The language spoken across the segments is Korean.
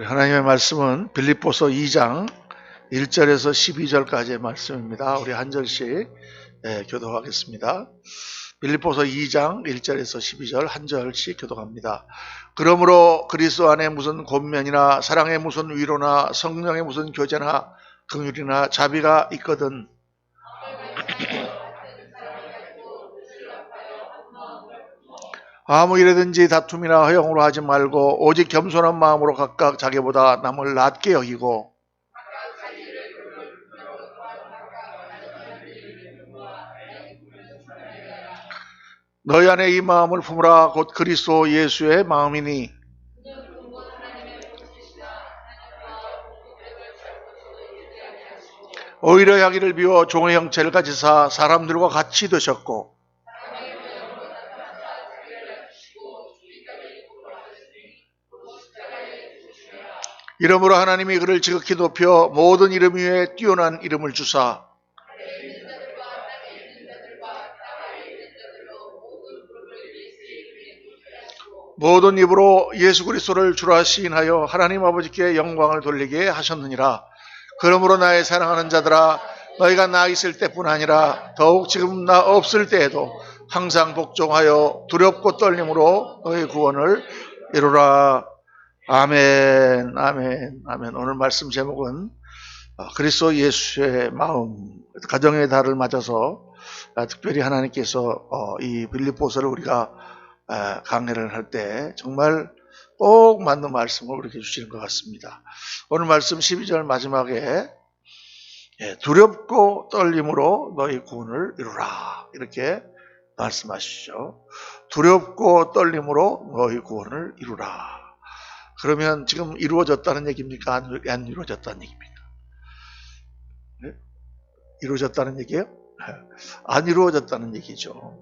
하나님의 말씀은 빌립보서 2장 1절에서 12절까지의 말씀입니다. 우리 한 절씩 교독하겠습니다. 빌립보서 2장 1절에서 12절 한 절씩 교독합니다. 그러므로 그리스도 안에 무슨 권면이나 사랑의 무슨 위로나 성령의 무슨 교제나 긍휼이나 자비가 있거든 아무 일에든지 다툼이나 허용으로 하지 말고 오직 겸손한 마음으로 각각 자기보다 남을 낮게 여기고 너희 안에 이 마음을 품으라. 곧 그리스도 예수의 마음이니 오히려 자기를 비워 종의 형체를 가지사 사람들과 같이 되셨고 이러므로 하나님이 그를 지극히 높여 모든 이름 위에 뛰어난 이름을 주사 모든 입으로 예수 그리스도를 주라 시인하여 하나님 아버지께 영광을 돌리게 하셨느니라. 그러므로 나의 사랑하는 자들아, 너희가 나 있을 때뿐 아니라 더욱 지금 나 없을 때에도 항상 복종하여 두렵고 떨림으로 너희 구원을 이루라. 아멘, 아멘, 아멘. 오늘 말씀 제목은 그리스도 예수의 마음, 가정의 달을 맞아서 특별히 하나님께서 이 빌립보서를 우리가 강해를 할 때 정말 꼭 맞는 말씀을 우리에게 주시는 것 같습니다. 오늘 말씀 12절 마지막에 두렵고 떨림으로 너희 구원을 이루라 이렇게 말씀하시죠. 두렵고 떨림으로 너희 구원을 이루라. 그러면 지금 이루어졌다는 얘기입니까? 안 이루어졌다는 얘기입니까? 네? 이루어졌다는 얘기예요? 안 이루어졌다는 얘기죠.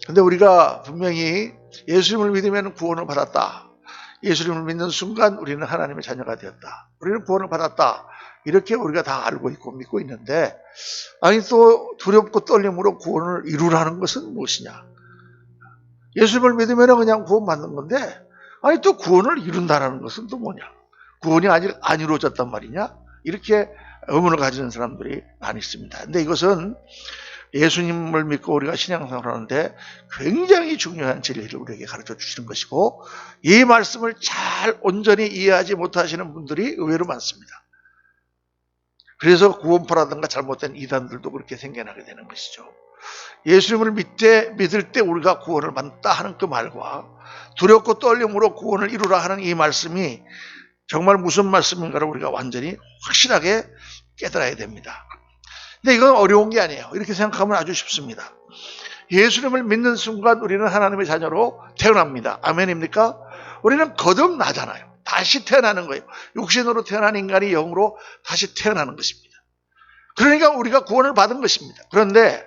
근데 우리가 분명히 예수님을 믿으면 구원을 받았다. 예수님을 믿는 순간 우리는 하나님의 자녀가 되었다. 우리는 구원을 받았다. 이렇게 우리가 다 알고 있고 믿고 있는데, 아니 또 두렵고 떨림으로 구원을 이루라는 것은 무엇이냐? 예수님을 믿으면 그냥 구원 받는 건데, 아니 또 구원을 이룬다는 것은 또 뭐냐? 구원이 아직 안 이루어졌단 말이냐? 이렇게 의문을 가지는 사람들이 많이 있습니다. 근데 이것은 예수님을 믿고 우리가 신앙생활을 하는데 굉장히 중요한 진리를 우리에게 가르쳐 주시는 것이고, 이 말씀을 잘 온전히 이해하지 못하시는 분들이 의외로 많습니다. 그래서 구원파라든가 잘못된 이단들도 그렇게 생겨나게 되는 것이죠. 예수님을 믿을 때 우리가 구원을 받다 하는 그 말과 두렵고 떨림으로 구원을 이루라 하는 이 말씀이 정말 무슨 말씀인가를 우리가 완전히 확실하게 깨달아야 됩니다. 근데 이건 어려운 게 아니에요. 이렇게 생각하면 아주 쉽습니다. 예수님을 믿는 순간 우리는 하나님의 자녀로 태어납니다. 아멘입니까? 우리는 거듭나잖아요. 다시 태어나는 거예요. 육신으로 태어난 인간이 영으로 다시 태어나는 것입니다. 그러니까 우리가 구원을 받은 것입니다. 그런데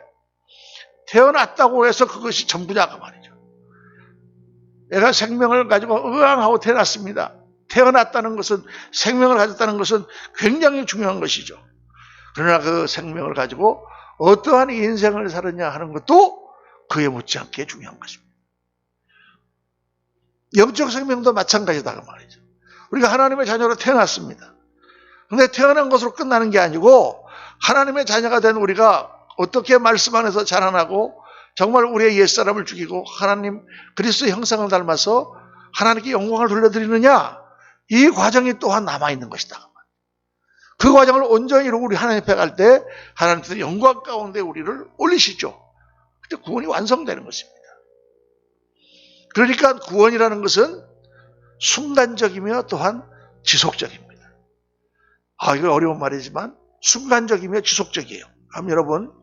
태어났다고 해서 그것이 전부냐가 말이죠. 내가 생명을 가지고 의왕하고 태어났습니다. 태어났다는 것은, 생명을 가졌다는 것은 굉장히 중요한 것이죠. 그러나 그 생명을 가지고 어떠한 인생을 살았냐 하는 것도 그에 못지않게 중요한 것입니다. 영적 생명도 마찬가지다 그 말이죠. 우리가 하나님의 자녀로 태어났습니다. 그런데 태어난 것으로 끝나는 게 아니고 하나님의 자녀가 된 우리가 어떻게 말씀 안에서 자라나고 정말 우리의 옛사람을 죽이고 하나님 그리스도의 형상을 닮아서 하나님께 영광을 돌려드리느냐, 이 과정이 또한 남아있는 것이다. 그 과정을 온전히 이루고 우리 하나님 앞에 갈 때 하나님께서 영광 가운데 우리를 올리시죠. 그때 구원이 완성되는 것입니다. 그러니까 구원이라는 것은 순간적이며 또한 지속적입니다. 이거 어려운 말이지만 순간적이며 지속적이에요. 그럼 여러분,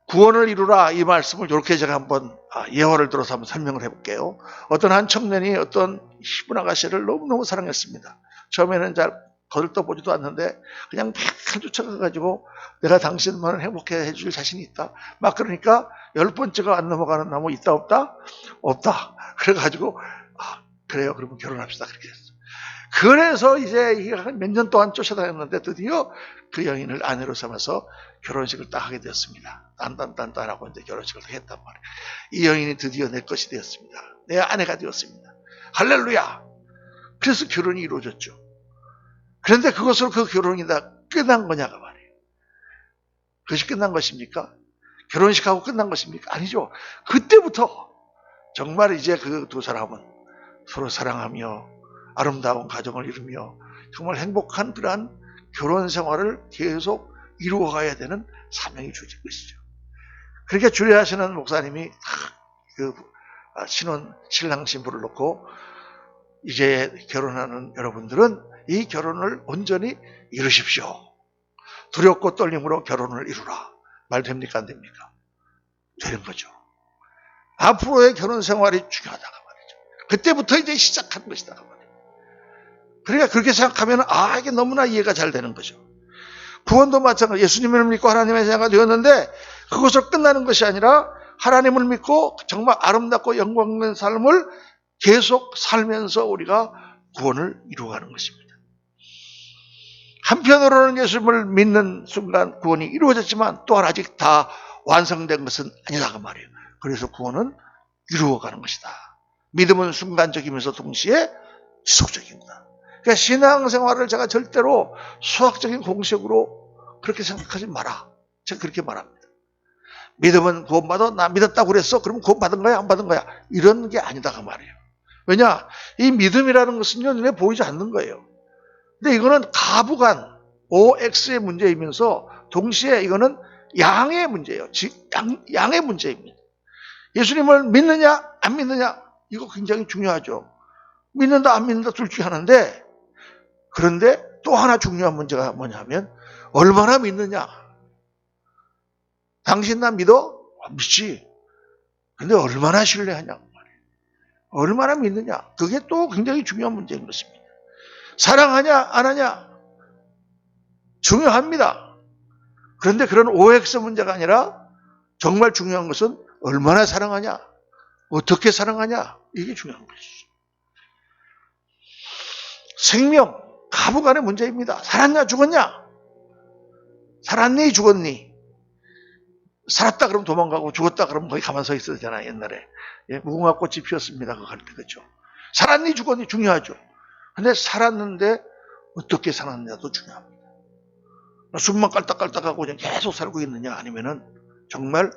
구원을 이루라 이 말씀을 이렇게 제가 한번 예화를 들어서 한번 설명을 해볼게요. 어떤 한 청년이 어떤 이쁜 아가씨를 너무너무 사랑했습니다. 처음에는 잘 거들떠보지도 않는데 그냥 막 쫓아가가지고 내가 당신만을 행복해 해줄 자신이 있다. 막 그러니까 10번째가 안 넘어가는 나무 있다 없다? 없다. 그래가지고 그래요. 그러면 결혼합시다. 그렇게 했어요. 그래서 이제 몇 년 동안 쫓아다녔는데 드디어 그 여인을 아내로 삼아서 결혼식을 딱 하게 되었습니다. 딴딴딴딴하고 이제 결혼식을 했단 말이에요. 이 여인이 드디어 내 것이 되었습니다. 내 아내가 되었습니다. 할렐루야! 그래서 결혼이 이루어졌죠. 그런데 그것으로 그 결혼이 다 끝난 거냐가 말이에요. 그것이 끝난 것입니까? 결혼식하고 끝난 것입니까? 아니죠. 그때부터 정말 이제 그 두 사람은 서로 사랑하며 아름다운 가정을 이루며 정말 행복한 그러한 결혼 생활을 계속 이루어가야 되는 사명이 주어진 것이죠. 그러니까 주례하시는 목사님이 그 신랑 신부를 놓고 이제 결혼하는 여러분들은 이 결혼을 온전히 이루십시오. 두렵고 떨림으로 결혼을 이루라. 말 됩니까? 안 됩니까? 되는 거죠. 앞으로의 결혼 생활이 중요하다가 말이죠. 그때부터 이제 시작한 것이다 말이에요. 그러니까 그렇게 생각하면 이게 너무나 이해가 잘 되는 거죠. 구원도 마찬가지. 예수님을 믿고 하나님의 자녀가 되었는데 그것을 끝나는 것이 아니라 하나님을 믿고 정말 아름답고 영광 있는 삶을 계속 살면서 우리가 구원을 이루어가는 것입니다. 한편으로는 예수님을 믿는 순간 구원이 이루어졌지만 또한 아직 다 완성된 것은 아니다 그 말이에요. 그래서 구원은 이루어가는 것이다. 믿음은 순간적이면서 동시에 지속적입니다. 그러니까 신앙생활을 제가 절대로 수학적인 공식으로 그렇게 생각하지 마라. 제가 그렇게 말합니다. 믿음은 구원받아? 나 믿었다고 그랬어? 그러면 구원받은 거야? 안 받은 거야? 이런 게 아니다 그 말이에요. 왜냐? 이 믿음이라는 것은요 눈에 보이지 않는 거예요. 근데 이거는 가부간 OX의 문제이면서 동시에 이거는 양의 문제예요. 양의 문제입니다. 예수님을 믿느냐 안 믿느냐 이거 굉장히 중요하죠. 믿는다 안 믿는다 둘 중에 하나인데 그런데 또 하나 중요한 문제가 뭐냐면 얼마나 믿느냐. 당신 나 믿어? 믿지. 근데 얼마나 신뢰하냐. 얼마나 믿느냐. 그게 또 굉장히 중요한 문제인 것입니다. 사랑하냐 안 하냐 중요합니다. 그런데 그런 OX 문제가 아니라 정말 중요한 것은 얼마나 사랑하냐, 어떻게 사랑하냐 이게 중요한 것이죠. 생명, 가부간의 문제입니다. 살았냐 죽었냐? 살았니 죽었니? 살았다 그러면 도망가고 죽었다 그러면 거기 가만 서 있어야 되잖아요. 옛날에 무궁화 꽃이 피었습니다. 그거 할 때 그렇죠. 살았니 죽었니 중요하죠. 근데 살았는데 어떻게 살았느냐도 중요합니다. 숨만 깔딱깔딱하고 그냥 계속 살고 있느냐 아니면은 정말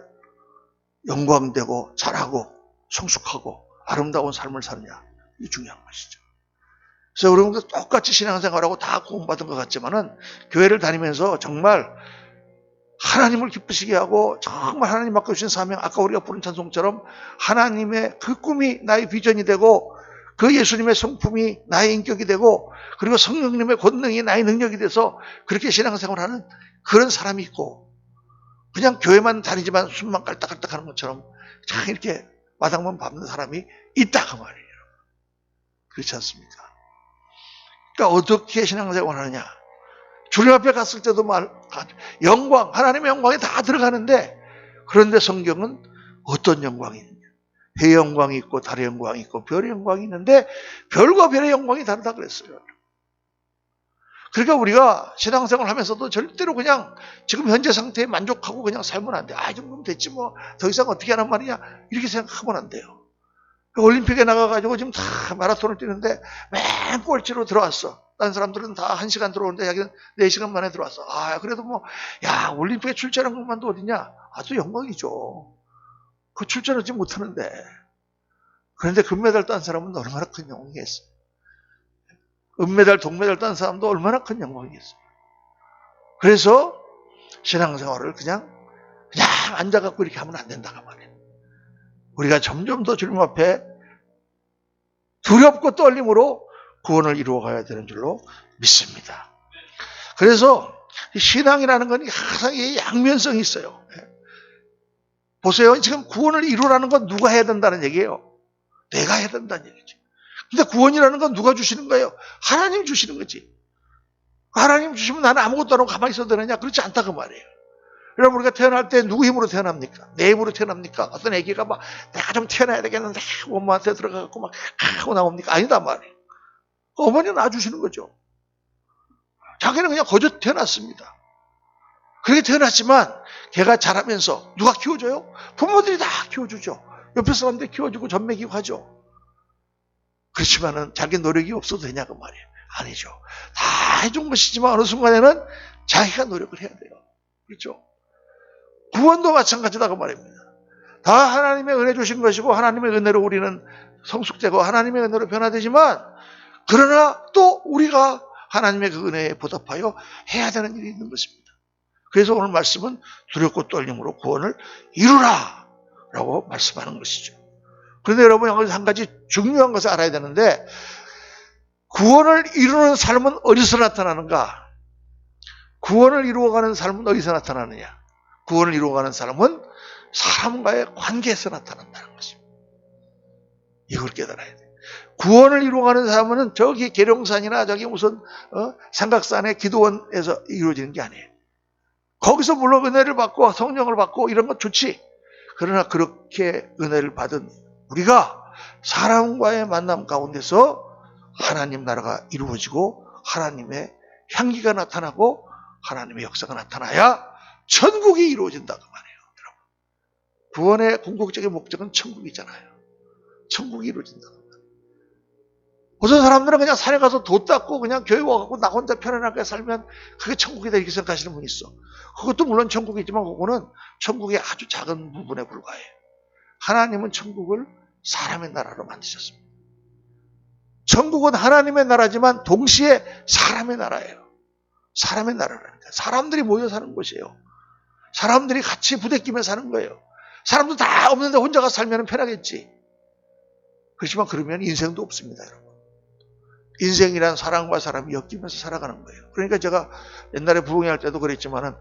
영광되고 잘하고 성숙하고 아름다운 삶을 사느냐 이게 중요한 것이죠. 그래서 여러분들 똑같이 신앙생활하고 다 구원받은 것 같지만은 교회를 다니면서 정말 하나님을 기쁘시게 하고 정말 하나님 맡겨주신 사명 아까 우리가 부른 찬송처럼 하나님의 그 꿈이 나의 비전이 되고 그 예수님의 성품이 나의 인격이 되고 그리고 성령님의 권능이 나의 능력이 돼서 그렇게 신앙생활하는 그런 사람이 있고 그냥 교회만 다니지만 숨만 깔딱깔딱 하는 것처럼 참 이렇게 마당만 밟는 사람이 있다 그 말이에요. 그렇지 않습니까? 그러니까 어떻게 신앙생활을 하느냐. 주님 앞에 갔을 때도 영광, 하나님의 영광이 다 들어가는데 그런데 성경은 어떤 영광이 있느냐. 해의 영광이 있고 달의 영광이 있고 별의 영광이 있는데 별과 별의 영광이 다르다 그랬어요. 그러니까 우리가 신앙생활 하면서도 절대로 그냥 지금 현재 상태에 만족하고 그냥 살면 안 돼. 이 정도면 됐지 뭐 더 이상 어떻게 하란 말이냐 이렇게 생각하면 안 돼요. 올림픽에 나가가지고 지금 다 마라톤을 뛰는데 맨 꼴찌로 들어왔어. 다른 사람들은 다 1시간 들어오는데 자기는 4시간 만에 들어왔어. 그래도 뭐 올림픽에 출전한 것만도 어디냐. 아주 영광이죠. 그 출전하지 못하는데. 그런데 금메달 딴 사람은 얼마나 큰 영광이겠어요. 은메달, 동메달 딴 사람도 얼마나 큰 영광이겠어요. 그래서 신앙생활을 그냥 앉아갖고 이렇게 하면 안 된다고 말이에요. 우리가 점점 더 주님 앞에 두렵고 떨림으로 구원을 이루어가야 되는 줄로 믿습니다. 그래서 신앙이라는 건 항상 양면성이 있어요. 보세요. 지금 구원을 이루라는 건 누가 해야 된다는 얘기예요. 내가 해야 된다는 얘기죠. 근데 구원이라는 건 누가 주시는 거예요? 하나님 주시는 거지. 하나님 주시면 나는 아무것도 안 하고 가만히 있어도 되느냐? 그렇지 않다 그 말이에요. 여러분 우리가 태어날 때 누구 힘으로 태어납니까? 내 힘으로 태어납니까? 어떤 애기가 막 내가 좀 태어나야 되겠는데 엄마한테 들어가고 막 하고 나옵니까? 아니다 말이에요. 어머니는 낳아주시는 거죠. 자기는 그냥 거저 태어났습니다. 그렇게 태어났지만 걔가 자라면서 누가 키워줘요? 부모들이 다 키워주죠. 옆에 사람들이 키워주고 젖먹이고 하죠. 그렇지만은 자기 노력이 없어도 되냐고 말이에요. 아니죠. 다 해준 것이지만 어느 순간에는 자기가 노력을 해야 돼요. 그렇죠? 구원도 마찬가지다고 말입니다. 다 하나님의 은혜 주신 것이고 하나님의 은혜로 우리는 성숙되고 하나님의 은혜로 변화되지만 그러나 또 우리가 하나님의 그 은혜에 보답하여 해야 되는 일이 있는 것입니다. 그래서 오늘 말씀은 두렵고 떨림으로 구원을 이루라 라고 말씀하는 것이죠. 그런데 여러분 여기서 한 가지 중요한 것을 알아야 되는데 구원을 이루는 삶은 어디서 나타나는가? 구원을 이루어가는 삶은 어디서 나타나느냐? 구원을 이루어가는 삶은 사람과의 관계에서 나타난다는 것입니다. 이걸 깨달아야 돼요. 구원을 이루어가는 삶은 저기 계룡산이나 저기 무슨 삼각산의 기도원에서 이루어지는 게 아니에요. 거기서 물론 은혜를 받고 성령을 받고 이런 건 좋지. 그러나 그렇게 은혜를 받은 우리가 사람과의 만남 가운데서 하나님 나라가 이루어지고 하나님의 향기가 나타나고 하나님의 역사가 나타나야 천국이 이루어진다고 말해요. 여러분. 구원의 궁극적인 목적은 천국이잖아요. 천국이 이루어진다고 말해요. 어떤 사람들은 그냥 산에 가서 도 닦고 그냥 교회 와갖고 나 혼자 편안하게 살면 그게 천국이다 이렇게 생각하시는 분이 있어. 그것도 물론 천국이지만 그거는 천국의 아주 작은 부분에 불과해요. 하나님은 천국을 사람의 나라로 만드셨습니다. 천국은 하나님의 나라지만 동시에 사람의 나라예요. 사람의 나라라니까. 사람들이 모여 사는 곳이에요. 사람들이 같이 부대끼며 사는 거예요. 사람도 다 없는데 혼자가 살면 편하겠지. 그렇지만 그러면 인생도 없습니다, 여러분. 인생이란 사람과 사람이 엮이면서 살아가는 거예요. 그러니까 제가 옛날에 부흥회 할 때도 그랬지만은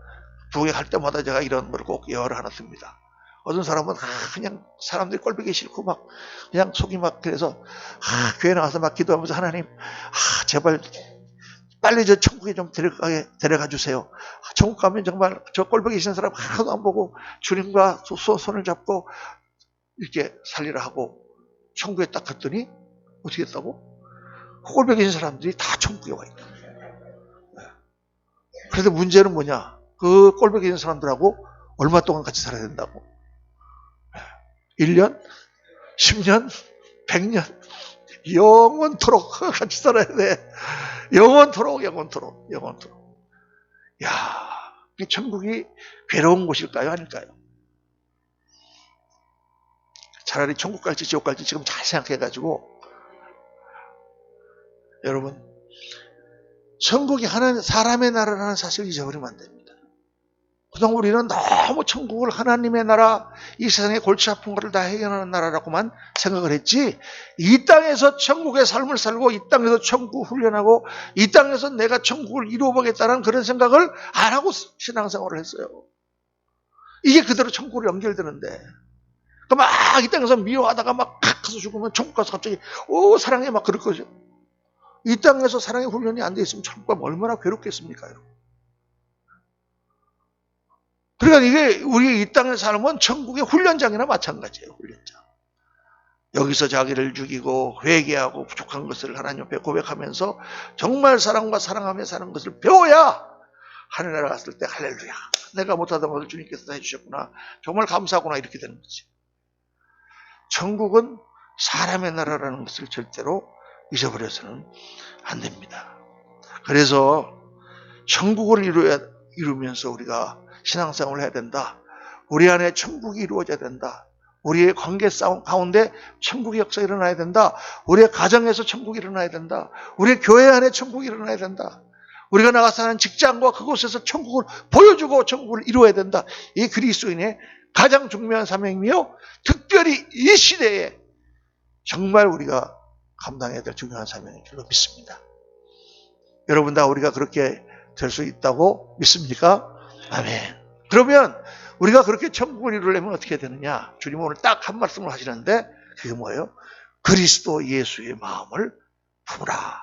부흥회 할 때마다 제가 이런 걸 꼭 예화를 하나 듭니다. 어떤 사람은 그냥 사람들이 꼴보기 싫고 막 그냥 속이 막 그래서 교회 나와서 막 기도하면서 하나님 제발 빨리 저 천국에 좀 데려가 주세요. 천국 가면 정말 저 꼴보기 싫은 사람 하나도 안 보고 주님과 손을 잡고 이렇게 살리라 하고 천국에 딱 갔더니 어떻게 했다고? 꼴보기 싫은 사람들이 다 천국에 와 있다. 그런데 문제는 뭐냐? 그 꼴보기 싫은 사람들하고 얼마 동안 같이 살아야 된다고? 1년? 10년? 100년? 영원토록 같이 살아야 돼. 영원토록. 야, 이 천국이 괴로운 곳일까요? 아닐까요? 차라리 천국 갈지 지옥 갈지 지금 잘 생각해가지고 여러분 천국이 하나님 사람의 나라라는 사실을 잊어버리면 안 됩니다. 그동안 우리는 너무 천국을 하나님의 나라, 이 세상의 골치 아픈 것을 다 해결하는 나라라고만 생각을 했지 이 땅에서 천국의 삶을 살고 이 땅에서 천국 훈련하고 이 땅에서 내가 천국을 이루어보겠다는 그런 생각을 안 하고 신앙생활을 했어요. 이게 그대로 천국으로 연결되는데 막 이 땅에서 미워하다가 막 가서 죽으면 천국 가서 갑자기 사랑해 막 그럴 거죠. 이 땅에서 사랑의 훈련이 안 돼 있으면 천국 가면 얼마나 괴롭겠습니까? 여러분. 그러니까 이게 우리 이 땅의 삶은 천국의 훈련장이나 마찬가지예요. 훈련장. 여기서 자기를 죽이고 회개하고 부족한 것을 하나님 앞에 고백하면서 정말 사랑과 사랑하며 사는 것을 배워야 하늘나라 갔을 때 할렐루야. 내가 못하던 것을 주님께서 다 해주셨구나. 정말 감사하구나 이렇게 되는 거지. 천국은 사람의 나라라는 것을 절대로 잊어버려서는 안 됩니다. 그래서 천국을 이루면서 우리가 신앙생활을 해야 된다. 우리 안에 천국이 이루어져야 된다. 우리의 관계 싸움 가운데 천국의 역사가 일어나야 된다. 우리의 가정에서 천국이 일어나야 된다. 우리의 교회 안에 천국이 일어나야 된다. 우리가 나가서 하는 직장과 그곳에서 천국을 보여주고 천국을 이루어야 된다. 이 그리스도인의 가장 중요한 사명이며 특별히 이 시대에 정말 우리가 감당해야 될 중요한 사명인 줄로 믿습니다. 여러분 다 우리가 그렇게 될 수 있다고 믿습니까? 아멘. 그러면 우리가 그렇게 천국을 이루려면 어떻게 되느냐? 주님은 오늘 딱 한 말씀을 하시는데 그게 뭐예요? 그리스도 예수의 마음을 품으라.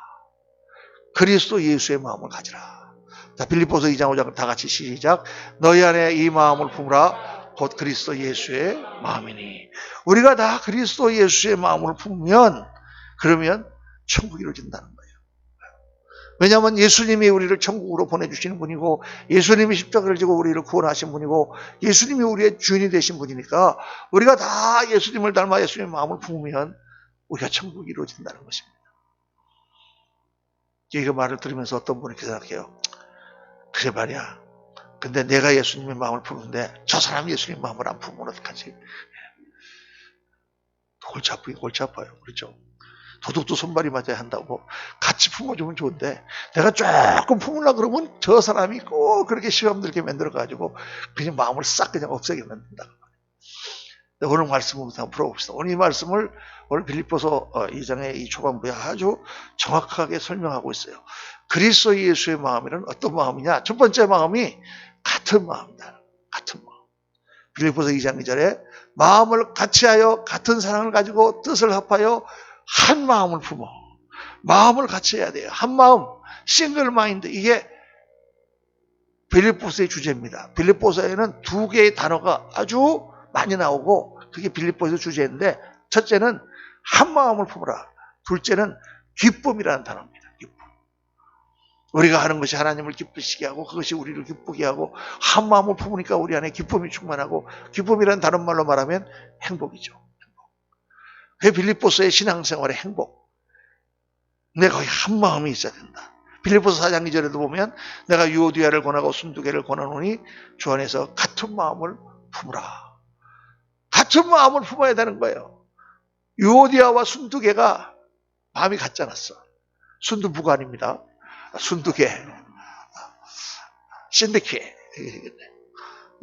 그리스도 예수의 마음을 가지라. 자, 빌립보서 2장 5장 다 같이 시작. 너희 안에 이 마음을 품으라. 곧 그리스도 예수의 마음이니. 우리가 다 그리스도 예수의 마음을 품으면 그러면 천국이 이루어진다는 거예요. 왜냐하면 예수님이 우리를 천국으로 보내주시는 분이고 예수님이 십자가를 지고 우리를 구원하신 분이고 예수님이 우리의 주인이 되신 분이니까 우리가 다 예수님을 닮아 예수님의 마음을 품으면 우리가 천국이 이루어진다는 것입니다. 이 말을 들으면서 어떤 분이 생각해요. 그래 말이야. 근데 내가 예수님의 마음을 품는데 저 사람이 예수님의 마음을 안 품으면 어떡하지? 골치 아프긴 골치 아파요. 그렇죠? 도둑도 손발이 맞아야 한다고 같이 품어주면 좋은데 내가 조금 품으려고 그러면 저 사람이 꼭 그렇게 시험 들게 만들어가지고 그냥 마음을 싹 그냥 없애게 만든다. 오늘 말씀을 한번 풀어봅시다. 오늘 이 말씀을 오늘 빌립보서 2장의 이 초반부에 아주 정확하게 설명하고 있어요. 그리스도 예수의 마음이란 어떤 마음이냐? 첫 번째 마음이 같은 마음이다. 같은 마음. 빌립보서 2장 2절에 마음을 같이하여 같은 사랑을 가지고 뜻을 합하여 한 마음을 품어. 마음을 같이 해야 돼요. 한 마음, 싱글 마인드. 이게 빌립보서의 주제입니다. 빌립보서에는 두 개의 단어가 아주 많이 나오고 그게 빌립보서 주제인데 첫째는 한 마음을 품어라. 둘째는 기쁨이라는 단어입니다. 기쁨. 우리가 하는 것이 하나님을 기쁘시게 하고 그것이 우리를 기쁘게 하고 한 마음을 품으니까 우리 안에 기쁨이 충만하고 기쁨이라는 다른 말로 말하면 행복이죠. 그 빌립보서의 신앙생활의 행복. 내가 거의 한 마음이 있어야 된다. 빌립보서 4장 2절에도 보면 내가 유오디아를 권하고 순두개를 권하노니 주 안에서 같은 마음을 품으라. 같은 마음을 품어야 되는 거예요. 유오디아와 순두개가 마음이 같지 않았어. 순두부가 아닙니다. 순두개. 신드케.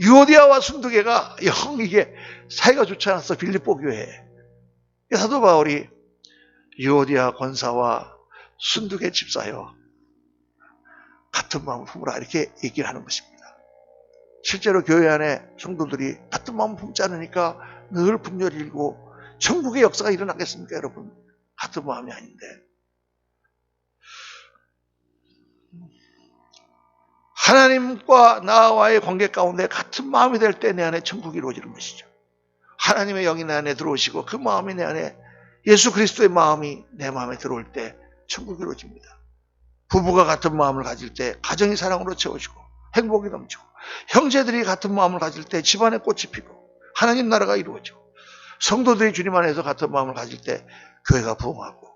유오디아와 순두개가 영 이게 사이가 좋지 않았어. 빌립보 교회에. 사도 바울이 유오디아 권사와 순두개 집사여 같은 마음을 품으라 이렇게 얘기를 하는 것입니다. 실제로 교회 안에 성도들이 같은 마음을 품지 않으니까 늘 분열이 일고 천국의 역사가 일어나겠습니까 여러분? 같은 마음이 아닌데 하나님과 나와의 관계 가운데 같은 마음이 될 때 내 안에 천국이 이루어지는 것이죠. 하나님의 영이 내 안에 들어오시고 그 마음이 내 안에 예수 그리스도의 마음이 내 마음에 들어올 때 천국이 이루어집니다. 부부가 같은 마음을 가질 때 가정이 사랑으로 채워지고 행복이 넘치고 형제들이 같은 마음을 가질 때 집안에 꽃이 피고 하나님 나라가 이루어지고 성도들이 주님 안에서 같은 마음을 가질 때 교회가 부흥하고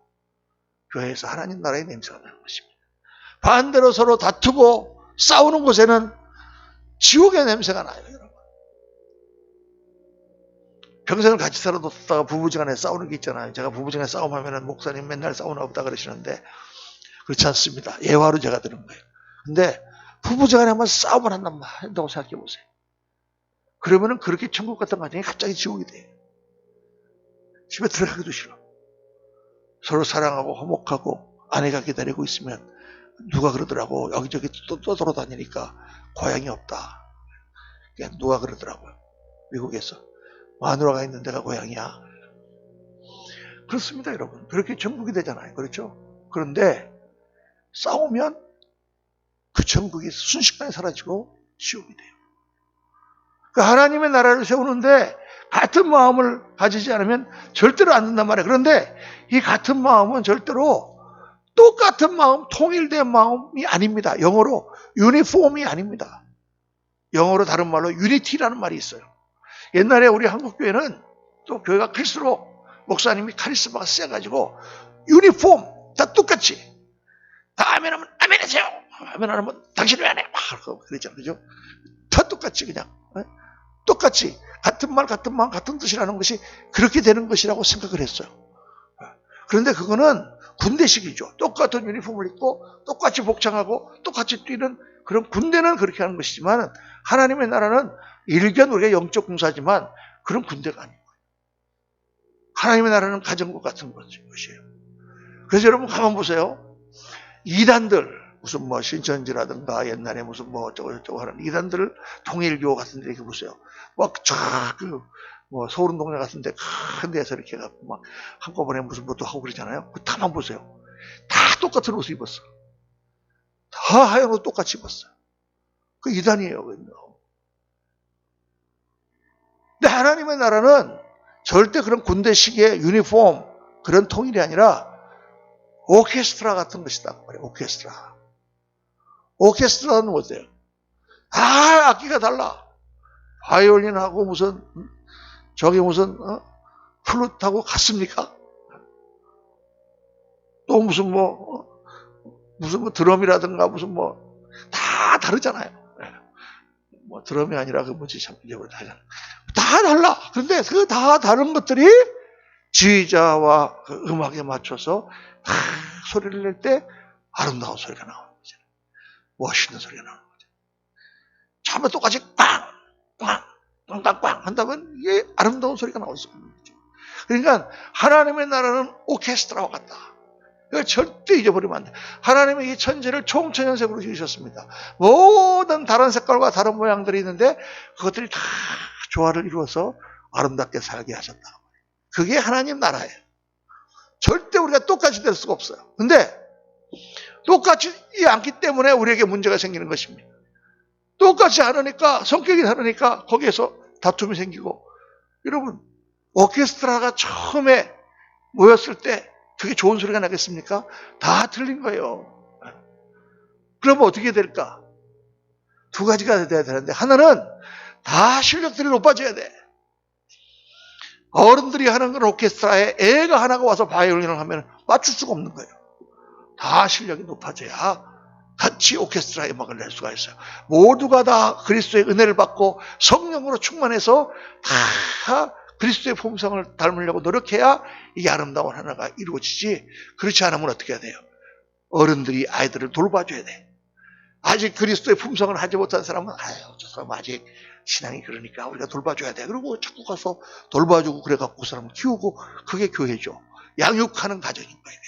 교회에서 하나님 나라의 냄새가 나는 것입니다. 반대로 서로 다투고 싸우는 곳에는 지옥의 냄새가 나요. 여러분. 평생을 같이 살아뒀다가 부부지간에 싸우는 게 있잖아요. 제가 부부지간에 싸움하면 목사님 맨날 싸우나 보다 그러시는데 그렇지 않습니다. 예화로 제가 들은 거예요. 근데 부부지간에 한번 싸움을 한다고 생각해 보세요. 그러면은 그렇게 천국 같은 가정이 갑자기 지옥이 돼요. 집에 들어가기도 싫어. 서로 사랑하고 화목하고 아내가 기다리고 있으면 누가 그러더라고. 여기저기 또 돌아다니니까 고향이 없다. 누가 그러더라고요. 미국에서. 마누라가 있는 데가 고향이야. 그렇습니다, 여러분. 그렇게 천국이 되잖아요. 그렇죠? 그런데 싸우면 그 천국이 순식간에 사라지고 지옥이 돼요. 그 하나님의 나라를 세우는데 같은 마음을 가지지 않으면 절대로 안 된단 말이에요. 그런데 이 같은 마음은 절대로 똑같은 마음, 통일된 마음이 아닙니다. 영어로 유니폼이 아닙니다. 영어로 다른 말로 유니티라는 말이 있어요. 옛날에 우리 한국교회는 또 교회가 클수록 목사님이 카리스마가 세가지고 유니폼 다 똑같이 다 아멘하면 아멘하세요. 아멘 안 하면 당신 왜 안 해? 막 그랬잖아요. 그죠? 다 똑같이 그냥 똑같이 같은 말 같은 마음 같은 뜻이라는 것이 그렇게 되는 것이라고 생각을 했어요. 그런데 그거는 군대식이죠. 똑같은 유니폼을 입고 똑같이 복장하고 똑같이 뛰는 그런 군대는 그렇게 하는 것이지만 하나님의 나라는 일견 우리가 영적 군사지만 그런 군대가 아니에요. 하나님의 나라는 가정과 같은 것이에요. 그래서 여러분 가만 보세요. 이단들 무슨 뭐 신천지라든가 옛날에 무슨 뭐 어쩌고 하는 이단들 통일교 같은 데 이렇게 보세요. 뭐 서울운동장 같은 데 큰 데서 이렇게 해갖고 막 한꺼번에 무슨 것도 하고 그러잖아요. 그 다만 보세요. 다 똑같은 옷을 입었어. 다 하얀 옷 똑같이 입었어. 그 이단이에요. 근데 하나님의 나라는 절대 그런 군대식의 유니폼 그런 통일이 아니라 오케스트라 같은 것이다. 오케스트라. 오케스트라는 뭐예요? 악기가 달라. 바이올린하고 무슨 저기 무슨 플루트하고 같습니까? 또 무슨 드럼이라든가 무슨 다 다르잖아요. 드럼이 아니라 그 뭐지 참 잊어버렸다. 다 달라. 그런데 그 다 다른 것들이 지휘자와 그 음악에 맞춰서 다 소리를 낼 때 아름다운 소리가 나오는 거죠. 멋있는 소리가 나오는 거죠. 처음에 똑같이 빵, 빵, 빵 한다면 이게 아름다운 소리가 나올 수 없는 거죠. 그러니까 하나님의 나라는 오케스트라와 같다. 이걸 절대 잊어버리면 안 돼. 하나님의 이 천지를 총천연색으로 지으셨습니다. 모든 다른 색깔과 다른 모양들이 있는데 그것들이 다 조화를 이루어서 아름답게 살게 하셨다. 그게 하나님 나라예요. 절대 우리가 똑같이 될 수가 없어요. 근데 똑같이 않기 때문에 우리에게 문제가 생기는 것입니다. 똑같이 않으니까, 성격이 다르니까 거기에서 다툼이 생기고. 여러분, 오케스트라가 처음에 모였을 때 그게 좋은 소리가 나겠습니까? 다 틀린 거예요. 그러면 어떻게 될까? 두 가지가 돼야 되는데, 하나는 다 실력들이 높아져야 돼. 어른들이 하는 건 오케스트라에 애가 하나가 와서 바이올린을 하면 맞출 수가 없는 거예요. 다 실력이 높아져야 같이 오케스트라의 음악을 낼 수가 있어요. 모두가 다 그리스도의 은혜를 받고 성령으로 충만해서 다 그리스도의 품성을 닮으려고 노력해야 이게 아름다운 하나가 이루어지지. 그렇지 않으면 어떻게 해야 돼요? 어른들이 아이들을 돌봐줘야 돼. 아직 그리스도의 품성을 하지 못한 사람은 저 사람 아직 신앙이 그러니까 우리가 돌봐줘야 돼. 그리고 자꾸 가서 돌봐주고 그래갖고 그 사람을 키우고 그게 교회죠. 양육하는 가정인 거예요.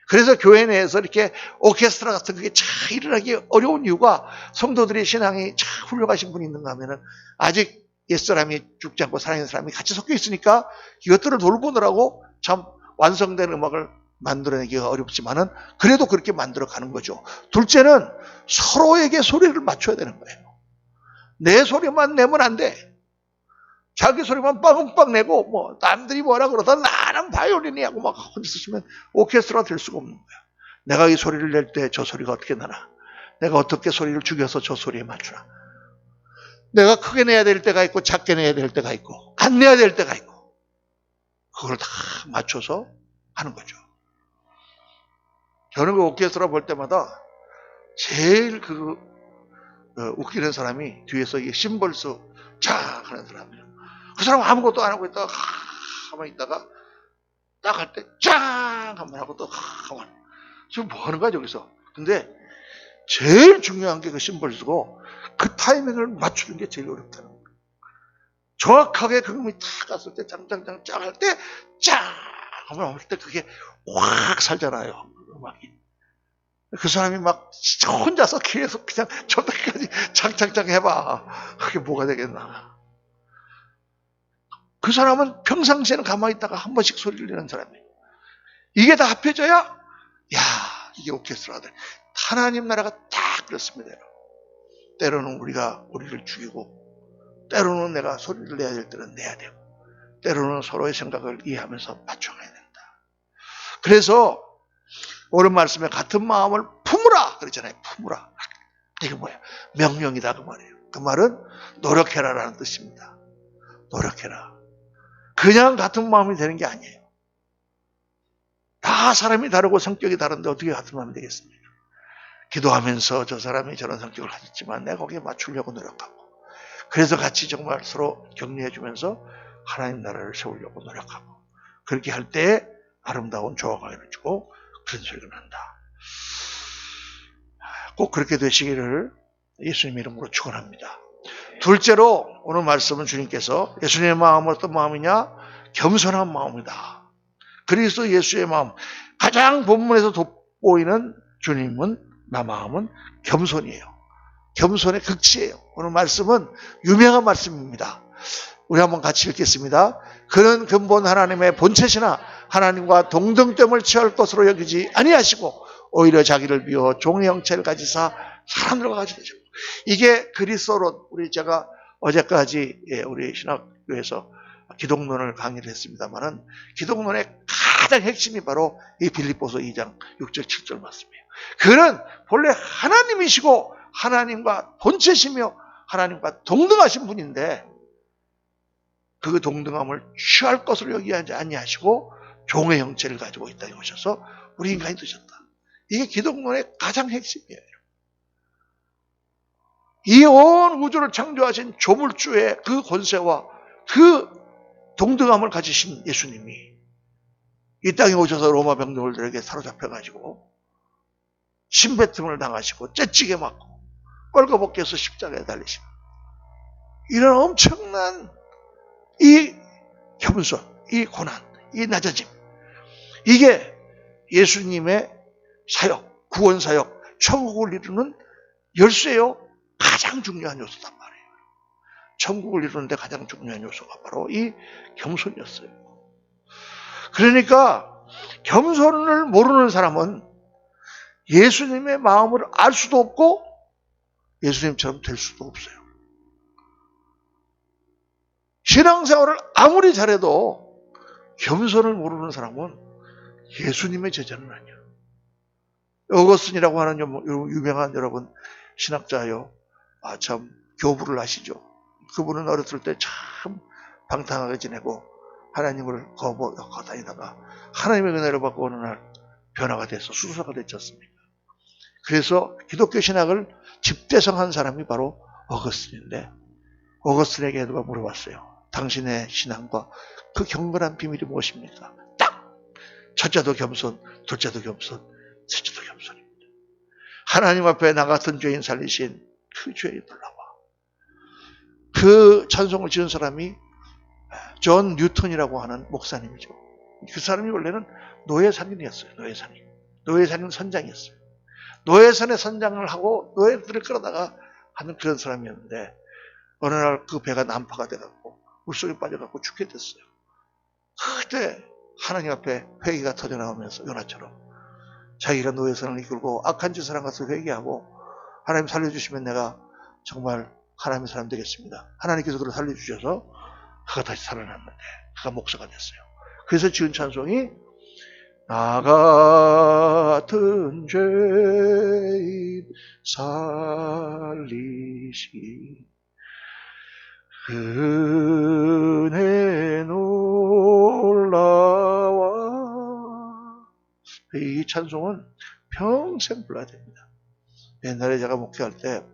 그래서 교회 내에서 이렇게 오케스트라 같은 그게 참 일어나기 어려운 이유가 성도들의 신앙이 참 훌륭하신 분이 있는가 하면은 아직 옛사람이 죽지 않고 살아있는 사람이 같이 섞여 있으니까 이것들을 돌보느라고 참 완성된 음악을 만들어내기가 어렵지만은 그래도 그렇게 만들어 가는 거죠. 둘째는 서로에게 소리를 맞춰야 되는 거예요. 내 소리만 내면 안 돼. 자기 소리만 빵빵 내고 남들이 뭐라 그러다 나는 바이올린이 하고 막 혼자 쓰시면 오케스트라가 될 수가 없는 거야. 내가 이 소리를 낼 때 저 소리가 어떻게 나나? 내가 어떻게 소리를 죽여서 저 소리에 맞추나? 내가 크게 내야 될 때가 있고 작게 내야 될 때가 있고 안 내야 될 때가 있고 그걸 다 맞춰서 하는 거죠. 저는 그 오케스트라 볼 때마다 제일 웃기는 사람이 뒤에서 이 심벌스 쫙 하는 사람이에요. 그 사람은 아무것도 안 하고 있다가 가만히 있다가 딱 할 때 짱 한번 하고 또 가만히. 지금 뭐 하는 거야 저기서. 근데 제일 중요한 게 그 심벌스고 그 타이밍을 맞추는 게 제일 어렵다는 거예요. 정확하게 그 음이 탁 갔을 때 짱짱짱 짱 할 때 짱 한번 할 때 그게 확 살잖아요. 음악이. 그 사람이 막 혼자서 계속 그냥 저때까지 장장장 해봐. 그게 뭐가 되겠나. 그 사람은 평상시에는 가만히 있다가 한 번씩 소리를 내는 사람이에요. 이게 다 합해져야 야 이게 오케스트라다. 하나님 나라가 딱 그렇습니다. 때로는 우리가 우리를 죽이고 때로는 내가 소리를 내야 될 때는 내야 되고 때로는 서로의 생각을 이해하면서 맞춰가야 된다. 그래서 오늘 말씀에 같은 마음을 품으라 그랬잖아요. 품으라. 이게 뭐야? 명령이다 그 말이에요. 그 말은 노력해라라는 뜻입니다. 노력해라. 그냥 같은 마음이 되는 게 아니에요. 다 사람이 다르고 성격이 다른데 어떻게 같은 마음이 되겠습니까? 기도하면서 저 사람이 저런 성격을 가졌지만 내가 거기에 맞추려고 노력하고 그래서 같이 정말 서로 격려해주면서 하나님 나라를 세우려고 노력하고 그렇게 할 때 아름다운 조화가 이루어지고 그런 소리가 난다. 꼭 그렇게 되시기를 예수님 이름으로 축원합니다. 둘째로 오늘 말씀은 주님께서 예수님의 마음은 어떤 마음이냐? 겸손한 마음이다. 그리스도 예수의 마음. 가장 본문에서 돋보이는 주님은 나 마음은 겸손이에요. 겸손의 극치예요. 오늘 말씀은 유명한 말씀입니다. 우리 한번 같이 읽겠습니다. 그는 근본 하나님의 본체시나 하나님과 동등됨을 취할 것으로 여기지 아니하시고 오히려 자기를 비워 종의 형체를 가지사 사람들과 같이 되죠. 이게 그리스도론 우리 제가 어제까지 우리 신학교에서 기독론을 강의를 했습니다만은 기독론의 가장 핵심이 바로 이 빌립보서 2장 6절 7절 말씀이에요. 그는 본래 하나님이시고 하나님과 본체시며 하나님과 동등하신 분인데 그 동등함을 취할 것으로 여기지 아니하시고 종의 형체를 가지고 있다고 하셔서 우리 인간이 늦었다. 이게 기독론의 가장 핵심이에요. 이 온 우주를 창조하신 조물주의 그 권세와 그 동등함을 가지신 예수님이 이 땅에 오셔서 로마 병들들에게 사로잡혀가지고 신배틈을 당하시고 째찌게 맞고 뻘거벗겨서 십자가에 달리신 이런 엄청난 이 겸손, 이 고난, 이 낮아짐, 이게 예수님의 사역, 구원사역, 천국을 이루는 열쇠요 가장 중요한 요소단 말이에요. 천국을 이루는데 가장 중요한 요소가 바로 이 겸손이었어요. 그러니까 겸손을 모르는 사람은 예수님의 마음을 알 수도 없고 예수님처럼 될 수도 없어요. 신앙생활을 아무리 잘해도 겸손을 모르는 사람은 예수님의 제자는 아니야. 어거스틴이라고 하는 유명한 여러분 신학자요. 참 교부를 아시죠? 그분은 어렸을 때 참 방탕하게 지내고 하나님을 거다니다가 하나님의 은혜를 받고 어느 날 변화가 돼서 수도사가 됐지 않습니까? 그래서 기독교 신학을 집대성한 사람이 바로 어거스틴인데 어거스틴에게 누가 물어봤어요. 당신의 신앙과 그 경건한 비밀이 무엇입니까? 딱! 첫째도 겸손, 둘째도 겸손, 셋째도 겸손입니다. 하나님 앞에 나 같은 죄인 살리신 그 죄에 놀라워. 그 찬송을 지은 사람이 존 뉴턴이라고 하는 목사님이죠. 그 사람이 원래는 노예상인이었어요. 노예상인 선장이었어요. 노예선에 선장을 하고 노예들을 끌어다가 하는 그런 사람이었는데 어느 날 그 배가 난파가 돼갖고 물속에 빠져갖고 죽게 됐어요. 그때 하나님 앞에 회개가 터져나오면서 요나처럼 자기가 노예선을 이끌고 악한 짓을 한 것을 회개하고 하나님 살려주시면 내가 정말 하나님의 사람 되겠습니다. 하나님께서 그를 살려주셔서 그가 다시 살아났는데 그가 목사가 됐어요. 그래서 지은 찬송이 나 같은 죄인 살리신 은혜 놀라와. 이 찬송은 평생 불러야 됩니다. 옛날에 제가 목회할 때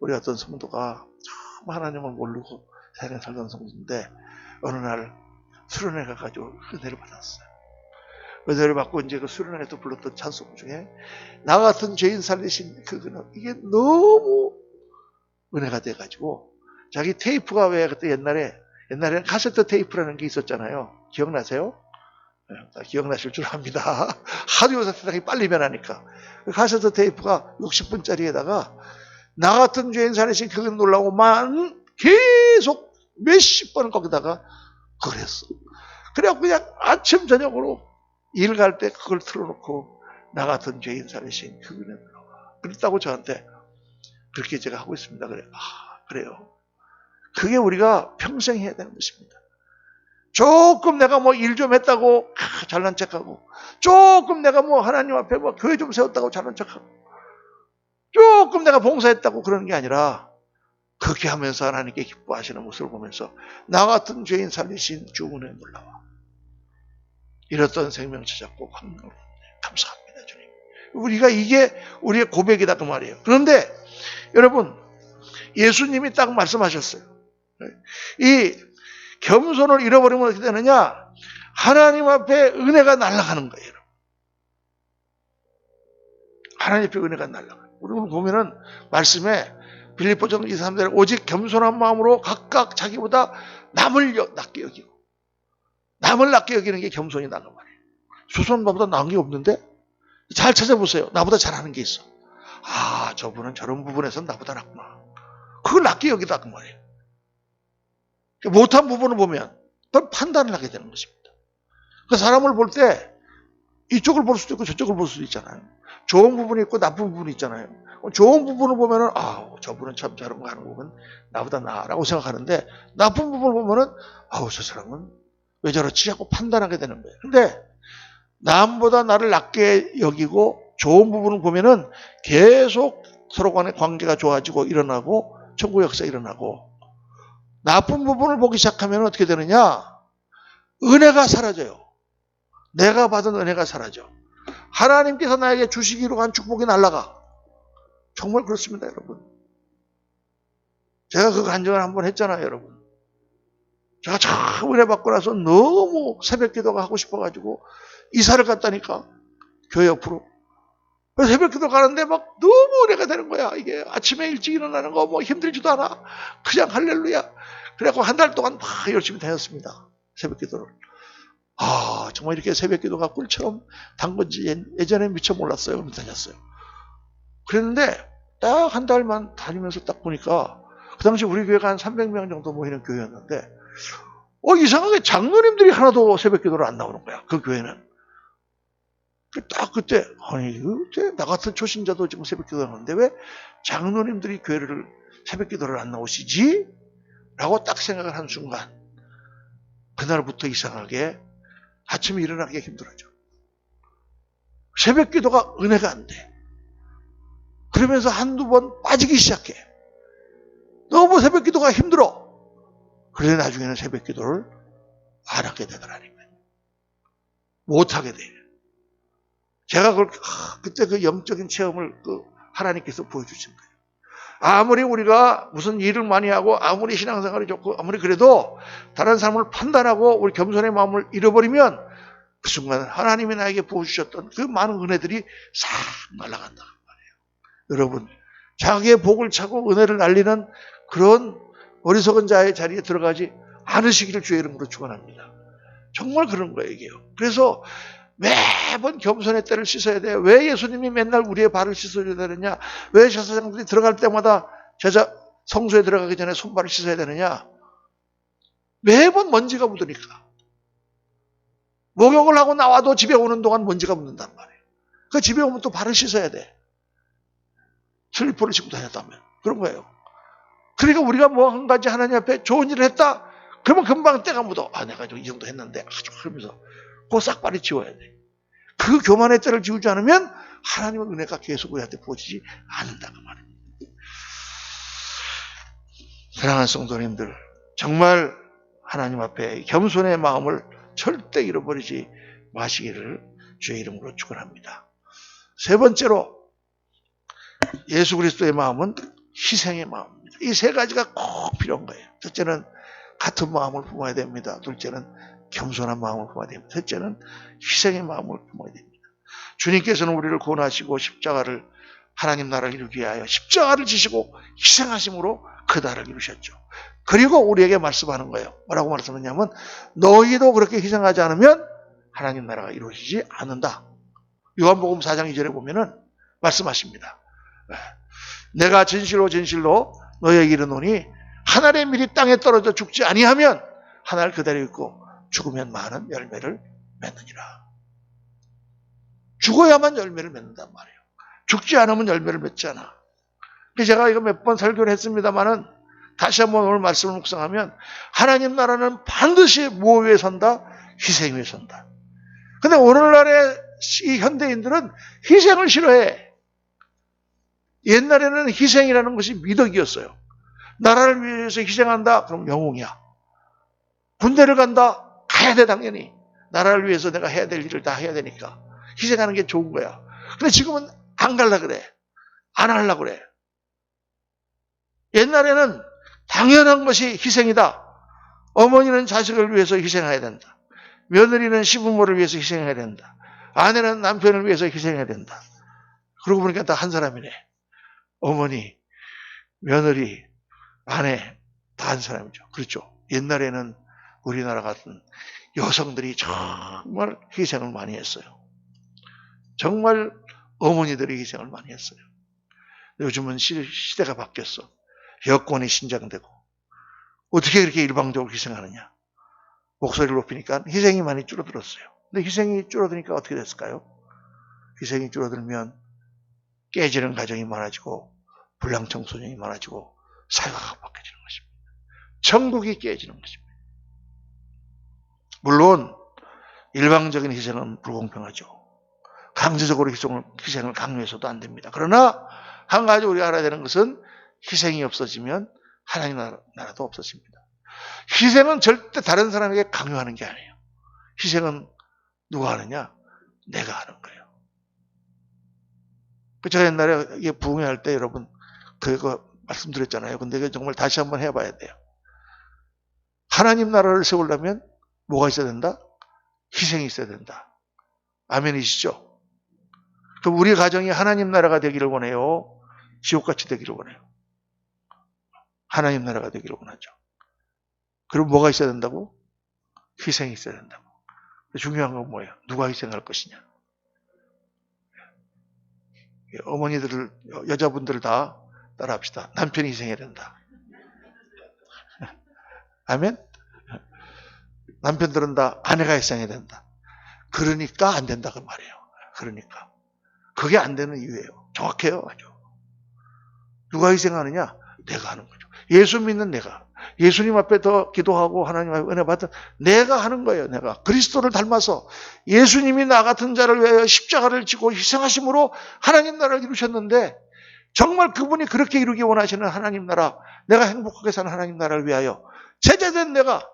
우리 어떤 성도가 참 하나님을 모르고 세상에 살던 성도인데 어느 날 수련회 가가지고 은혜를 받았어요. 은혜를 받고 이제 그 수련회에서 불렀던 찬송 중에 나 같은 죄인 살리신 그거는 이게 너무 은혜가 돼가지고 자기 테이프가 왜 그때 옛날에는 카세트 테이프라는 게 있었잖아요. 기억나세요? 기억나실 줄 압니다. 하도 요새 세상이 빨리 변하니까. 그 카세트 테이프가 60분짜리에다가 나 같은 죄인 살리신 그건 놀라고만 계속 몇십 번을 거기다가 그걸 했어. 그래갖고 그냥 아침 저녁으로 일 갈 때 그걸 틀어놓고 나 같은 죄인 살리신 그거는 놀라와. 그랬다고 저한테 그렇게 제가 하고 있습니다. 그래요. 그래요. 그게 우리가 평생 해야 되는 것입니다. 조금 내가 뭐 일 좀 했다고 잘난 척하고 조금 내가 뭐 하나님 앞에 뭐 교회 좀 세웠다고 잘난 척하고 조금 내가 봉사했다고 그러는 게 아니라 그렇게 하면서 하나님께 기뻐하시는 모습을 보면서 나 같은 죄인 살리신 주 은혜 놀라와. 잃었던 생명 찾았고 감사합니다 주님. 우리가 이게 우리의 고백이다 그 말이에요. 그런데 여러분 예수님이 딱 말씀하셨어요. 이 겸손을 잃어버리면 어떻게 되느냐? 하나님 앞에 은혜가 날아가는 거예요. 하나님 앞에 은혜가 날아가요. 우리 보면은 말씀에 빌립보전 2, 3절 오직 겸손한 마음으로 각각 자기보다 남을 낮게 여기고 남을 낮게 여기는 게 겸손이다 그 말이에요. 수선보다 나은 게 없는데 잘 찾아보세요. 나보다 잘하는 게 있어. 저분은 저런 부분에서는 나보다 낫구나. 그걸 낮게 여기다 그 말이에요. 못한 부분을 보면 또 판단을 하게 되는 것입니다. 그 사람을 볼 때 이쪽을 볼 수도 있고 저쪽을 볼 수도 있잖아요. 좋은 부분이 있고 나쁜 부분이 있잖아요. 좋은 부분을 보면은 저분은 참 저런 거 하는 부분 나보다 나라고 생각하는데 나쁜 부분을 보면은 저 사람은 왜 저렇지 하고 판단하게 되는 거예요. 근데 남보다 나를 낮게 여기고 좋은 부분을 보면은 계속 서로 간의 관계가 좋아지고 일어나고 천국 역사 일어나고 나쁜 부분을 보기 시작하면 어떻게 되느냐? 은혜가 사라져요. 내가 받은 은혜가 사라져. 하나님께서 나에게 주시기로 한 축복이 날아가. 정말 그렇습니다, 여러분. 제가 그 간증을 한번 했잖아요, 여러분. 제가 참 은혜 받고 나서 너무 새벽 기도가 하고 싶어가지고 이사를 갔다니까, 교회 옆으로. 새벽 기도 가는데 막 너무 은혜가 되는 거야. 이게 아침에 일찍 일어나는 거 뭐 힘들지도 않아. 그냥 할렐루야. 그래갖고 한 달 동안 막 열심히 다녔습니다. 새벽 기도를. 아, 정말 이렇게 새벽 기도가 꿀처럼 단 건지 예전에 미처 몰랐어요. 그러면서 다녔어요. 그랬는데 딱 한 달만 다니면서 딱 보니까 그 당시 우리 교회가 한 300명 정도 모이는 교회였는데 이상하게 장로님들이 하나도 새벽 기도를 안 나오는 거야. 그 교회는. 딱 그때 아니 그때 나 같은 초신자도 지금 새벽 기도 하는데 왜 장로님들이 교회를 새벽 기도를 안 나오시지? 라고 딱 생각을 한 순간 그날부터 이상하게 아침에 일어나기가 힘들어져. 새벽 기도가 은혜가 안 돼. 그러면서 한두 번 빠지기 시작해. 너무 새벽 기도가 힘들어. 그래서 나중에는 새벽 기도를 안 하게 되더라니까요. 못하게 돼. 제가 그때 그 영적인 체험을 하나님께서 보여주신 거예요. 아무리 우리가 무슨 일을 많이 하고 아무리 신앙생활이 좋고 아무리 그래도 다른 사람을 판단하고 우리 겸손의 마음을 잃어버리면 그 순간 하나님이 나에게 부어주셨던 그 많은 은혜들이 싹 날아간다 말이에요. 여러분, 자기의 복을 차고 은혜를 날리는 그런 어리석은 자의 자리에 들어가지 않으시기를 주의 이름으로 축원합니다. 정말 그런 거예요, 이게요. 그래서 매번 겸손의 때를 씻어야 돼요. 왜 예수님이 맨날 우리의 발을 씻어줘야 되느냐? 왜 제사장들이 들어갈 때마다 성소에 들어가기 전에 손발을 씻어야 되느냐? 매번 먼지가 묻으니까. 목욕을 하고 나와도 집에 오는 동안 먼지가 묻는단 말이에요. 그 집에 오면 또 발을 씻어야 돼. 슬리퍼를 신고 다녔다면. 그런 거예요. 그러니까 우리가 뭐 한 가지 하나님 앞에 좋은 일을 했다? 그러면 금방 때가 묻어. 내가 이 정도 했는데. 그러면서 그 싹발이 지워야 돼. 그 교만의 때를 지우지 않으면 하나님의 은혜가 계속 우리한테 부어지지 않는다 그 말입니다. 사랑하는 성도님들, 정말 하나님 앞에 겸손의 마음을 절대 잃어버리지 마시기를 주의 이름으로 축원합니다. 세 번째로 예수 그리스도의 마음은 희생의 마음입니다. 이 세 가지가 꼭 필요한 거예요. 첫째는 같은 마음을 품어야 됩니다. 둘째는 겸손한 마음을 품어야 됩니다. 셋째는 희생의 마음을 품어야 됩니다. 주님께서는 우리를 구원하시고 십자가를 하나님 나라를 이루기 위하여 십자가를 지시고 희생하심으로 그 나라를 이루셨죠. 그리고 우리에게 말씀하는 거예요. 뭐라고 말씀하냐면 너희도 그렇게 희생하지 않으면 하나님 나라가 이루어지지 않는다. 요한복음 4장 2절에 보면은 말씀하십니다. 내가 진실로 진실로 너희에게 이르노니 하늘의 밀이 땅에 떨어져 죽지 아니하면 하늘 그대로 있고 죽으면 많은 열매를 맺느니라. 죽어야만 열매를 맺는단 말이에요. 죽지 않으면 열매를 맺지 않아. 제가 이거 몇 번 설교를 했습니다만은 다시 한번 오늘 말씀을 묵상하면 하나님 나라는 반드시 무엇 위에 선다? 희생 위에 선다. 근데 오늘날의 이 현대인들은 희생을 싫어해. 옛날에는 희생이라는 것이 미덕이었어요. 나라를 위해서 희생한다? 그럼 영웅이야. 군대를 간다? 가야 돼 당연히. 나라를 위해서 내가 해야 될 일을 다 해야 되니까. 희생하는 게 좋은 거야. 근데 지금은 안 갈라 그래. 안 하려고 그래. 옛날에는 당연한 것이 희생이다. 어머니는 자식을 위해서 희생해야 된다. 며느리는 시부모를 위해서 희생해야 된다. 아내는 남편을 위해서 희생해야 된다. 그러고 보니까 다 한 사람이네. 어머니, 며느리, 아내 다 한 사람이죠. 그렇죠. 옛날에는 우리나라 같은 여성들이 정말 희생을 많이 했어요. 정말 어머니들이 희생을 많이 했어요. 요즘은 시대가 바뀌었어. 여권이 신장되고 어떻게 그렇게 일방적으로 희생하느냐. 목소리를 높이니까 희생이 많이 줄어들었어요. 근데 희생이 줄어드니까 어떻게 됐을까요? 희생이 줄어들면 깨지는 가정이 많아지고 불량 청소년이 많아지고 사회가 바뀌어지는 것입니다. 천국이 깨지는 것입니다. 물론 일방적인 희생은 불공평하죠. 강제적으로 희생을 강요해서도 안 됩니다. 그러나 한 가지 우리가 알아야 되는 것은 희생이 없어지면 하나님 나라도 없어집니다. 희생은 절대 다른 사람에게 강요하는 게 아니에요. 희생은 누가 하느냐? 내가 하는 거예요. 제가 옛날에 이게 부흥회 때 여러분 그거 말씀드렸잖아요. 근데 이거 정말 다시 한번 해봐야 돼요. 하나님 나라를 세우려면 뭐가 있어야 된다? 희생이 있어야 된다. 아멘이시죠? 그럼 우리 가정이 하나님 나라가 되기를 원해요? 지옥같이 되기를 원해요? 하나님 나라가 되기를 원하죠. 그럼 뭐가 있어야 된다고? 희생이 있어야 된다고. 중요한 건 뭐예요? 누가 희생할 것이냐? 어머니들을, 여자분들 다 따라합시다. 남편이 희생해야 된다. 아멘? 남편들은 다 아내가 희생해야 된다. 그러니까 안 된다 그 말이에요. 그러니까. 그게 안 되는 이유예요. 정확해요. 아주. 누가 희생하느냐? 내가 하는 거죠. 예수 믿는 내가. 예수님 앞에 더 기도하고 하나님 앞에 은혜 받은 내가 하는 거예요. 내가. 그리스도를 닮아서 예수님이 나 같은 자를 위하여 십자가를 지고 희생하심으로 하나님 나라를 이루셨는데 정말 그분이 그렇게 이루기 원하시는 하나님 나라, 내가 행복하게 사는 하나님 나라를 위하여 제자된 내가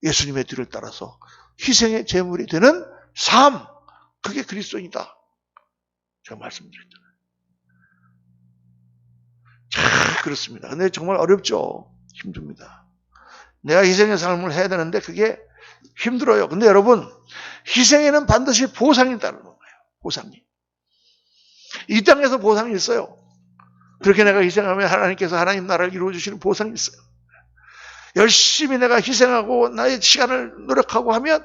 예수님의 뒤를 따라서 희생의 제물이 되는 삶, 그게 그리스도이다. 제가 말씀드렸잖아요. 참 그렇습니다. 근데 정말 어렵죠. 힘듭니다. 내가 희생의 삶을 해야 되는데 그게 힘들어요. 근데 여러분, 희생에는 반드시 보상이 있다는 거예요. 보상이. 이 땅에서 보상이 있어요. 그렇게 내가 희생하면 하나님께서 하나님 나라를 이루어주시는 보상이 있어요. 열심히 내가 희생하고 나의 시간을 노력하고 하면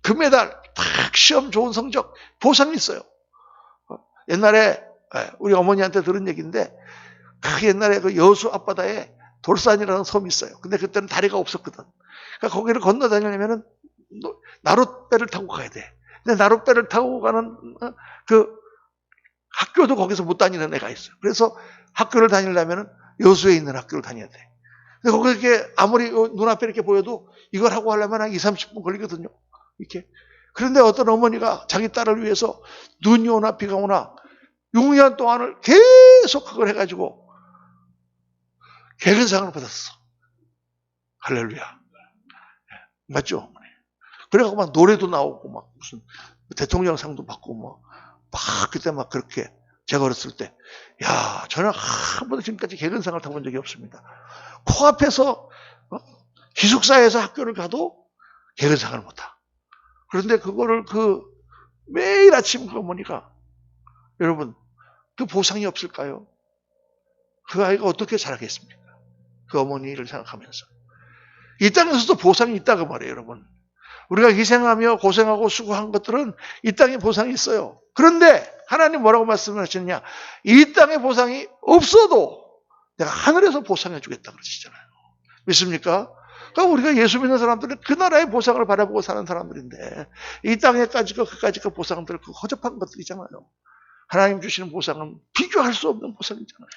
금메달, 딱 시험 좋은 성적, 보상이 있어요. 옛날에 우리 어머니한테 들은 얘기인데 그 옛날에 그 여수 앞바다에 돌산이라는 섬이 있어요. 근데 그때는 다리가 없었거든. 그러니까 거기를 건너 다니려면은 나룻배를 타고 가야 돼. 근데 나룻배를 타고 가는 그 학교도 거기서 못 다니는 애가 있어요. 그래서 학교를 다니려면은 여수에 있는 학교를 다녀야 돼. 근데 거기 이렇게 아무리 눈앞에 이렇게 보여도 이걸 하고 하려면 한 2, 30분 걸리거든요. 이렇게. 그런데 어떤 어머니가 자기 딸을 위해서 눈이 오나 비가 오나 6년 동안을 계속 그걸 해가지고 개근상을 받았어. 할렐루야. 맞죠? 그래갖고 막 노래도 나오고 막 무슨 대통령상도 받고 막 그때 막 그렇게 제가 어렸을 때, 야, 저는 한 번도 지금까지 개근상을 타본 적이 없습니다. 코앞에서 기숙사에서 학교를 가도 개근상을 못 타. 그런데 그거를 매일 아침 그 어머니가, 여러분, 그 보상이 없을까요? 그 아이가 어떻게 자라겠습니까? 그 어머니를 생각하면서. 이 땅에서도 보상이 있다고 말이에요, 여러분. 우리가 희생하며 고생하고 수고한 것들은 이 땅에 보상이 있어요. 그런데 하나님 뭐라고 말씀하시느냐? 이 땅에 보상이 없어도 내가 하늘에서 보상해 주겠다 그러시잖아요. 믿습니까? 그러니까 우리가 예수 믿는 사람들은 그 나라의 보상을 바라보고 사는 사람들인데 이 땅에까지 그까지 그 보상들 그 허접한 것들이잖아요. 하나님 주시는 보상은 비교할 수 없는 보상이잖아요.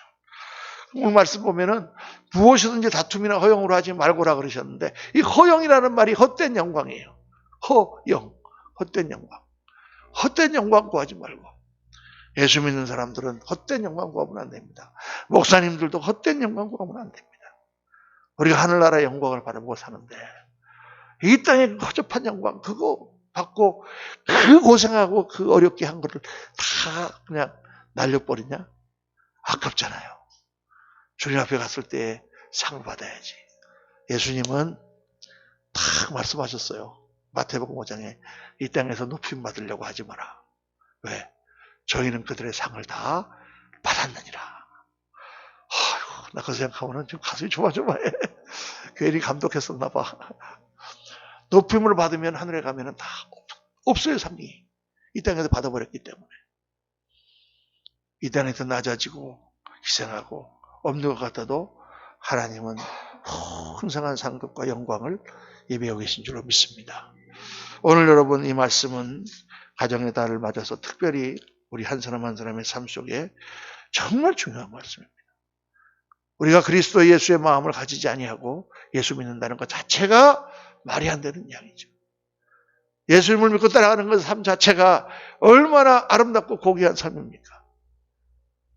오늘 말씀 보면은 무엇이든지 다툼이나 허영으로 하지 말고라 그러셨는데 이 허영이라는 말이 헛된 영광이에요. 허영, 헛된 영광. 헛된 영광 구하지 말고 예수 믿는 사람들은 헛된 영광 구하면 안 됩니다. 목사님들도 헛된 영광 구하면 안 됩니다. 우리가 하늘나라의 영광을 바라보고 사는데 이 땅의 허접한 영광 그거 받고 그 고생하고 그 어렵게 한 거를 다 그냥 날려버리냐? 아깝잖아요. 주님 앞에 갔을 때 상을 받아야지. 예수님은 딱 말씀하셨어요. 마태복음 5장에 이 땅에서 높임 받으려고 하지 마라. 왜? 저희는 그들의 상을 다 받았느니라. 아이고, 나 그 생각하면은 지금 가슴이 조마조마해. 괜히 감독했었나 봐. 높임을 받으면 하늘에 가면은 다 없어요, 상이. 이 땅에서 받아버렸기 때문에. 이 땅에서 낮아지고 희생하고 없는 것 같아도 하나님은 풍성한 상급과 영광을 예비하고 계신 줄로 믿습니다. 오늘 여러분 이 말씀은 가정의 달을 맞아서 특별히 우리 한 사람 한 사람의 삶 속에 정말 중요한 말씀입니다. 우리가 그리스도 예수의 마음을 가지지 아니하고 예수 믿는다는 것 자체가 말이 안 되는 이야기죠. 예수님을 믿고 따라가는 것 삶 자체가 얼마나 아름답고 고귀한 삶입니까?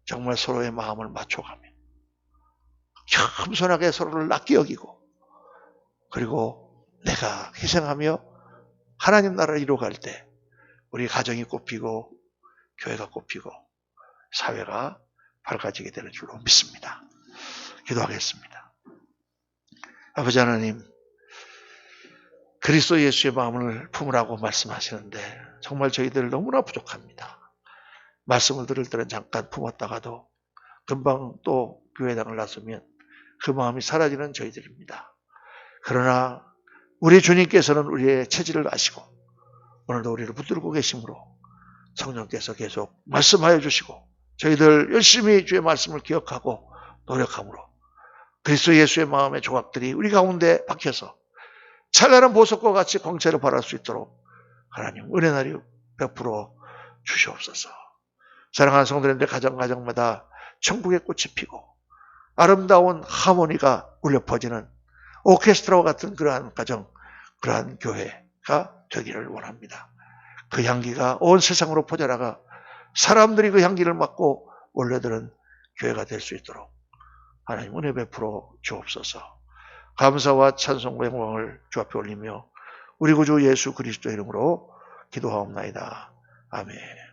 정말 서로의 마음을 맞춰가며 겸손하게 서로를 낫게 여기고 그리고 내가 희생하며 하나님 나라를 이루어갈 때 우리 가정이 꼽히고 교회가 꼽히고 사회가 밝아지게 되는 줄로 믿습니다. 기도하겠습니다. 아버지 하나님, 그리스도 예수의 마음을 품으라고 말씀하시는데 정말 저희들 너무나 부족합니다. 말씀을 들을 때는 잠깐 품었다가도 금방 또 교회당을 나서면 그 마음이 사라지는 저희들입니다. 그러나 우리 주님께서는 우리의 체질을 아시고 오늘도 우리를 붙들고 계심으로 성령께서 계속 말씀하여 주시고 저희들 열심히 주의 말씀을 기억하고 노력함으로 그리스도 예수의 마음의 조각들이 우리 가운데 박혀서 찬란한 보석과 같이 광채를 발할 수 있도록 하나님 은혜나리 베풀어 주시옵소서. 사랑하는 성도님들 가정마다 천국의 꽃이 피고 아름다운 하모니가 울려 퍼지는 오케스트라와 같은 그러한 가정, 그러한 교회가 되기를 원합니다. 그 향기가 온 세상으로 퍼져나가 사람들이 그 향기를 맡고 올려드는 교회가 될 수 있도록 하나님 은혜 베풀어 주옵소서. 감사와 찬송과 영광을 주 앞에 올리며 우리 구주 예수 그리스도 이름으로 기도하옵나이다. 아멘.